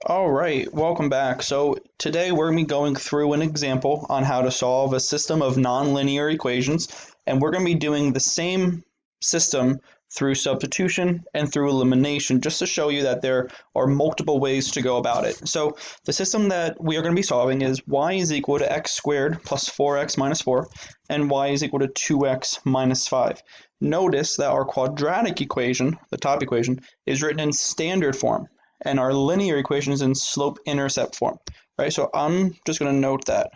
All right, welcome back. So today we're going to be going through an example on how to solve a system of nonlinear equations, and we're going to be doing the same system through substitution and through elimination, just to show you that there are multiple ways to go about it. So the system that we are going to be solving is y is equal to x squared plus 4x minus 4, and y is equal to 2x minus 5. Notice that our quadratic equation, the top equation, is written in standard form, and our linear equation is in slope-intercept form, right? So I'm just going to note that.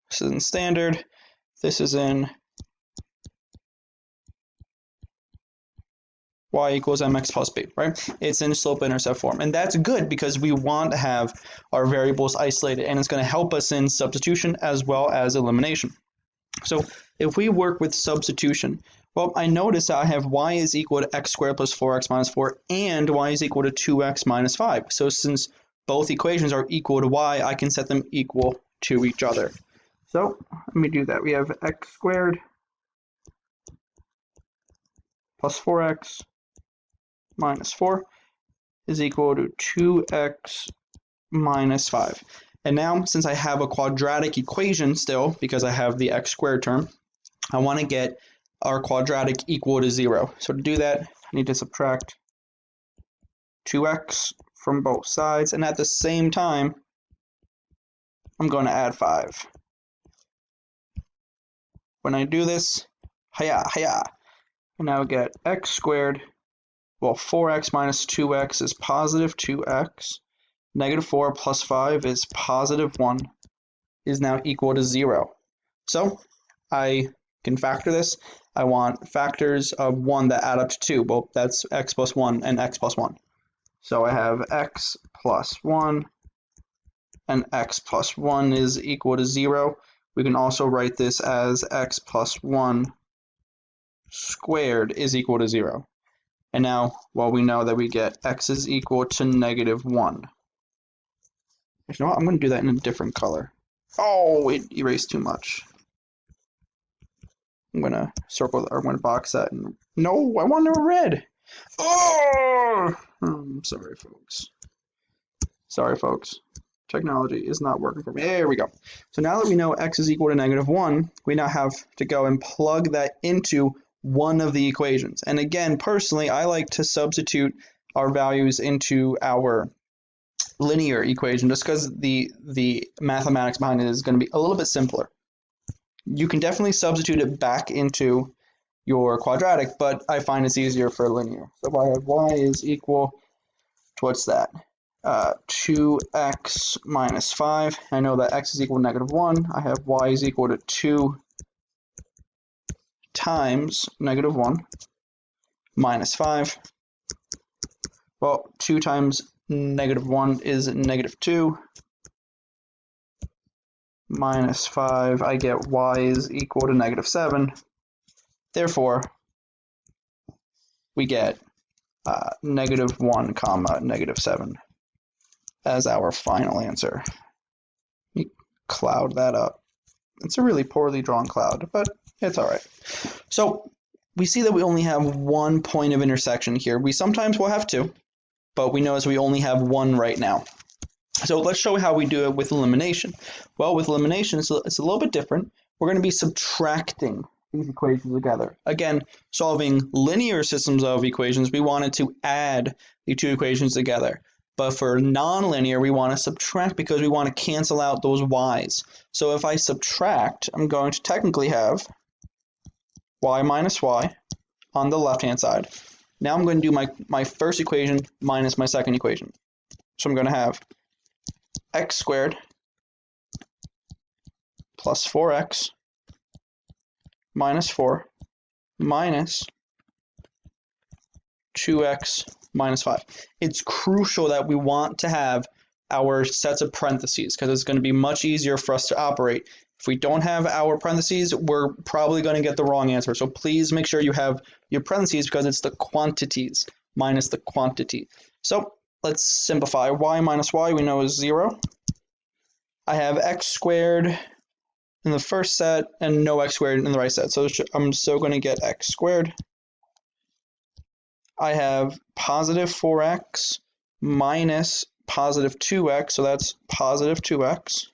This is in standard. This is in y equals mx plus b, right? It's in slope-intercept form. And that's good because we want to have our variables isolated, and it's going to help us in substitution as well as elimination. So if we work with substitution, well, I notice that I have y is equal to x squared plus 4x minus 4 and y is equal to 2x minus 5. So since both equations are equal to y, I can set them equal to each other. So let me do that. We have x squared plus 4x minus 4 is equal to 2x minus 5. And now, since I have a quadratic equation still, because I have the x squared term, I want to get our quadratic equal to 0. So to do that, I need to subtract 2x from both sides, and at the same time, I'm going to add 5. When I do this, hiya, hiya, I now get x squared, well, 4x minus 2x is positive 2x, negative 4 plus 5 is positive 1, is now equal to 0. So I can factor this. I want factors of 1 that add up to 2. Well, that's x plus 1 and x plus 1. So I have x plus 1 and x plus 1 is equal to 0. We can also write this as x plus 1 squared is equal to 0. And now, well, we know that we get x is equal to negative 1. You know what? I'm going to do that in a different color. Oh, it erased too much. I'm going to circle, or I'm going to box that. And no, I want a red. Oh! I'm sorry, folks. Sorry, folks. Technology is not working for me. There we go. So now that we know x is equal to negative 1, we now have to go and plug that into one of the equations. And again, personally, I like to substitute our values into our linear equation just because the mathematics behind it is going to be a little bit simpler. You can definitely substitute it back into your quadratic, but I find it's easier for linear. So if I have y is equal to, what's that? 2x minus 5. I know that x is equal to negative 1. I have y is equal to 2 times negative 1 minus 5. Well, 2 times negative 1 is negative 2. Minus 5, I get y is equal to negative 7. Therefore, we get negative 1 comma negative 7 as our final answer. Let me cloud that up. It's a really poorly drawn cloud, but it's all right. So we see that we only have one point of intersection here. We sometimes will have two, but we notice we only have one right now. So let's show how we do it with elimination. Well, with elimination, it's a little bit different. We're going to be subtracting these equations together. Again, solving linear systems of equations, we wanted to add the two equations together. But for nonlinear, we want to subtract because we want to cancel out those y's. So if I subtract, I'm going to technically have y minus y on the left-hand side. Now I'm going to do my first equation minus my second equation. So I'm going to have x squared plus 4x minus 4 minus 2x minus 5. It's crucial that we want to have our sets of parentheses because it's going to be much easier for us to operate. If we don't have our parentheses, we're probably going to get the wrong answer. So please make sure you have your parentheses because it's the quantities minus the quantity. So let's simplify. Y minus y we know is 0. I have x squared in the first set and no x squared in the right set. So I'm still going to get x squared I have positive 4x minus positive 2x, so that's positive 2x.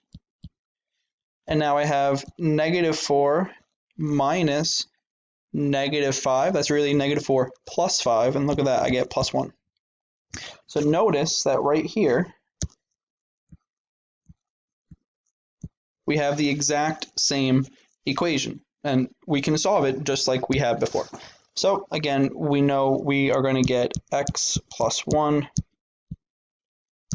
And now I have negative 4 minus negative 5. That's really negative 4 plus 5, and look at that, I get plus 1. So notice that right here, we have the exact same equation, and we can solve it just like we had before. So again, we know we are going to get x plus 1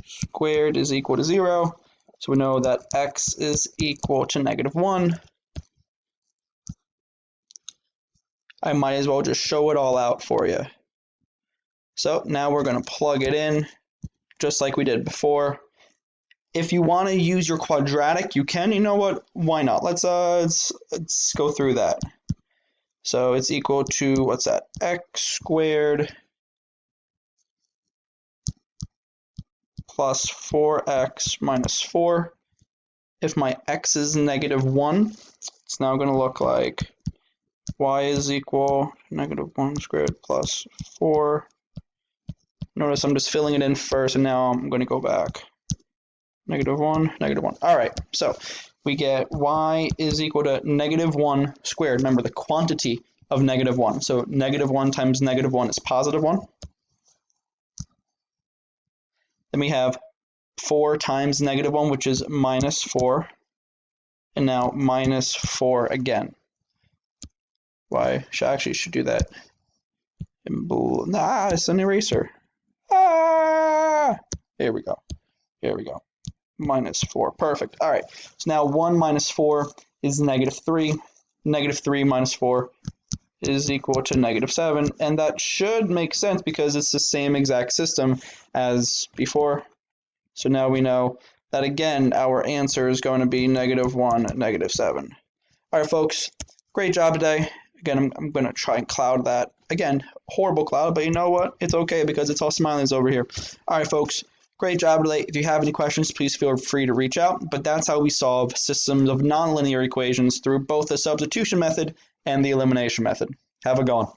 squared is equal to 0. So we know that x is equal to negative 1. I might as well just show it all out for you. So now we're going to plug it in just like we did before. If you want to use your quadratic, you can. You know what? Why not? Let's go through that. So it's equal to, what's that? X squared plus 4x minus 4. If my x is negative 1, it's now going to look like y is equal to negative 1 squared plus 4. Notice I'm just filling it in first, and now I'm going to go back. Negative 1, negative 1. All right, so we get y is equal to negative 1 squared. Remember the quantity of negative 1. So negative 1 times negative 1 is positive 1. Then we have 4 times negative 1, which is minus 4. And now minus 4 again. Why? Actually should do that in blue. Nah, it's an eraser. Ah! Here we go. Here we go. Minus 4. Perfect. All right. So now 1 minus 4 is negative 3. Negative 3 minus 4 is equal to negative 7. And that should make sense because it's the same exact system as before. So now we know that, again, our answer is going to be negative 1, negative 7. All right, folks. Great job today. Again, I'm going to try and cloud that. Again, horrible cloud, but you know what? It's okay because it's all smileys over here. All right, folks. Great job today. If you have any questions, please feel free to reach out. But that's how we solve systems of nonlinear equations through both the substitution method and the elimination method. Have a good one.